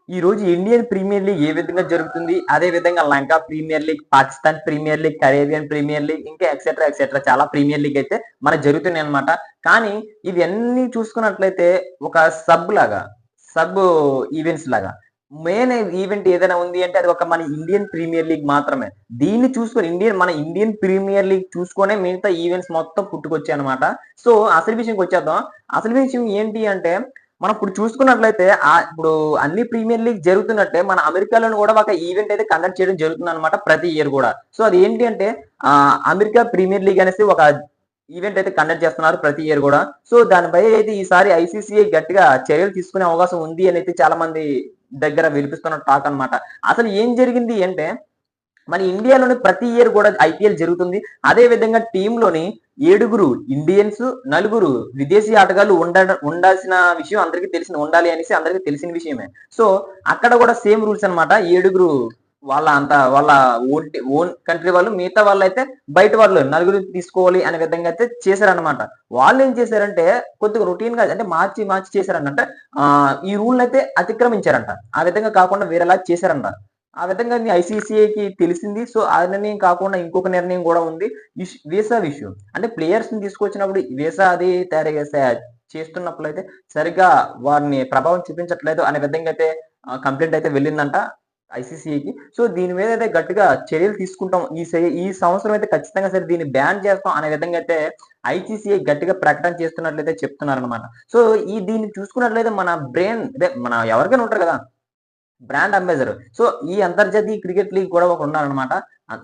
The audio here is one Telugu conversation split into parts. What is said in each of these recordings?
ఈ రోజు ఇండియన్ ప్రీమియర్ లీగ్ ఏ విధంగా జరుగుతుంది, అదే విధంగా Lanka premier league, Pakistan premier league, Caribbean premier league, ఇంకా ఎక్సెట్రా ఎక్సెట్రా చాలా ప్రీమియర్ లీగ్ అయితే మనకు జరుగుతున్నాయి అన్నమాట. కానీ ఇవన్నీ చూసుకున్నట్లయితే ఒక సబ్ ఈవెంట్స్ లాగా. మెయిన్ ఈవెంట్ ఏదైనా ఉంది అంటే అది ఒక మన ఇండియన్ ప్రీమియర్ లీగ్ మాత్రమే. దీన్ని చూసుకొని మన ఇండియన్ ప్రీమియర్ లీగ్ చూసుకొనే మిగతా ఈవెంట్స్ మొత్తం పుట్టుకొచ్చాయన్నమాట. సో అసలు విషయంకి వచ్చేద్దాం. అసలు విషయం ఏంటి అంటే మనం ఇప్పుడు చూసుకున్నట్లయితే ఇప్పుడు అన్ని ప్రీమియర్ లీగ్ జరుగుతున్నట్టే మన అమెరికాలోను కూడా ఒక ఈవెంట్ అయితే కండక్ట్ చేయడం జరుగుతుందన్నమాట ప్రతి ఇయర్ కూడా. సో అది ఏంటి అంటే అమెరికా ప్రీమియర్ లీగ్ అనేసి ఒక ఈవెంట్ అయితే కండక్ట్ చేస్తున్నారు ప్రతి ఇయర్ కూడా. సో దానిపై అయితే ఈసారి ఐసీసీఐ గట్టిగా చర్యలు తీసుకునే అవకాశం ఉంది అని అయితే చాలా మంది దగ్గర వినిపిస్తున్న టాక్ అన్నమాట. అసలు ఏం జరిగింది అంటే మన ఇండియాలోని ప్రతి ఇయర్ కూడా ఐపీఎల్ జరుగుతుంది. అదే విధంగా టీంలోని 7 ఇండియన్స్, 4 విదేశీ ఆటగాళ్లు ఉండాల్సిన విషయం అందరికీ ఉండాలి అనేసి అందరికీ తెలిసిన విషయమే. సో అక్కడ కూడా సేమ్ రూల్స్ అన్నమాట. 7 వాళ్ళ ఓన్ కంట్రీ వాళ్ళు, మిగతా వాళ్ళైతే బయట వాళ్ళు 4 తీసుకోవాలి అనే విధంగా అయితే చేశారన్నమాట. వాళ్ళు ఏం చేశారంటే కొద్దిగా రొటీన్ గా అంటే మార్చి చేశారనంటే ఈ రూల్ అయితే అతిక్రమించారంట. ఆ విధంగా కాకుండా వేరేలా చేశారంట. ఆ విధంగా ఐసీసీఐకి తెలిసింది. సో ఆ నిర్ణయం కాకుండా ఇంకొక నిర్ణయం కూడా ఉంది. వీసా విషయం. అంటే ప్లేయర్స్ ని తీసుకొచ్చినప్పుడు వీసా అది చేస్తున్నప్పుడైతే సరిగ్గా వారిని ప్రభావం చూపించట్లేదు అనే విధంగా అయితే కంప్లైంట్ అయితే వెళ్ళిందంట ఐసీసీఐకి. సో దీని మీద అయితే గట్టిగా చర్యలు తీసుకుంటాం. ఈ సంవత్సరం అయితే ఖచ్చితంగా సరే దీన్ని బ్యాన్ చేస్తాం అనే విధంగా అయితే ఐసీసీఐ గట్టిగా ప్రకటన చేస్తున్నట్లయితే చెప్తున్నారనమాట. సో దీన్ని చూసుకున్నట్లయితే మన బ్రెయిన్ అదే మన ఎవరికైనా ఉంటారు కదా బ్రాండ్ అంబాసిడర్. సో ఈ అంతర్జాతీయ క్రికెట్ లీగ్ కూడా ఒకరున్నారనమాట.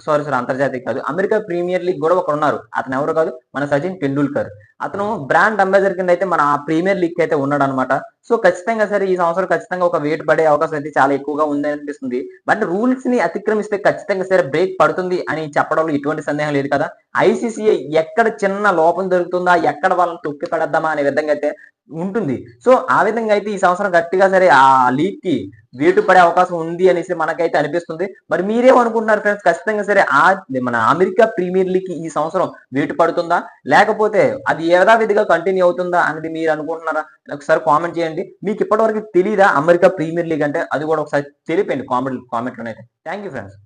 సారీ అంతర్జాతీయ కాదు. అమెరికా ప్రీమియర్ లీగ్ కూడా ఒకరున్నారు. అతను ఎవరు కాదు మన సచిన్ టెండూల్కర్. అతను బ్రాండ్ అంబాసిడర్ కింద అయితే మన ప్రీమియర్ లీగ్ అయితే ఉన్నాడనమాట. సో ఖచ్చితంగా సరే ఈ సంవత్సరం ఖచ్చితంగా ఒక వేటు పడే అవకాశం అయితే చాలా ఎక్కువగా ఉంది అనిపిస్తుంది. బట్ రూల్స్ ని అతిక్రమిస్తే ఖచ్చితంగా సరే బ్రేక్ పడుతుంది అని చెప్పడంలో ఎటువంటి సందేహం లేదు కదా. ఐసీసీఐ ఎక్కడ చిన్న లోపం దొరుకుతుందా, ఎక్కడ వాళ్ళని తొక్కి పడద్దామా అనే విధంగా అయితే ఉంటుంది. సో ఆ విధంగా అయితే ఈ సంవత్సరం గట్టిగా సరే ఆ లీగ్ కి వేటు పడే అవకాశం ఉంది అనేసి మనకైతే అనిపిస్తుంది. మరి మీరేమనుకుంటున్నారు ఫ్రెండ్స్? ఖచ్చితంగా సరే మన అమెరికా ప్రీమియర్ లీగ్ కి ఈ సంవత్సరం వేటు పడుతుందా? లేకపోతే అది యథావిధిగా కంటిన్యూ అవుతుందా అనేది మీరు అనుకుంటున్నారా? ఒకసారి కామెంట్ చేయండి. మీకు ఇప్పటివరకు తెలీదా అమెరికా ప్రీమియర్ లీగ్ అంటే? అది కూడా ఒకసారి తెలిపండి కామెంట్ లోనైతే. Thank you friends.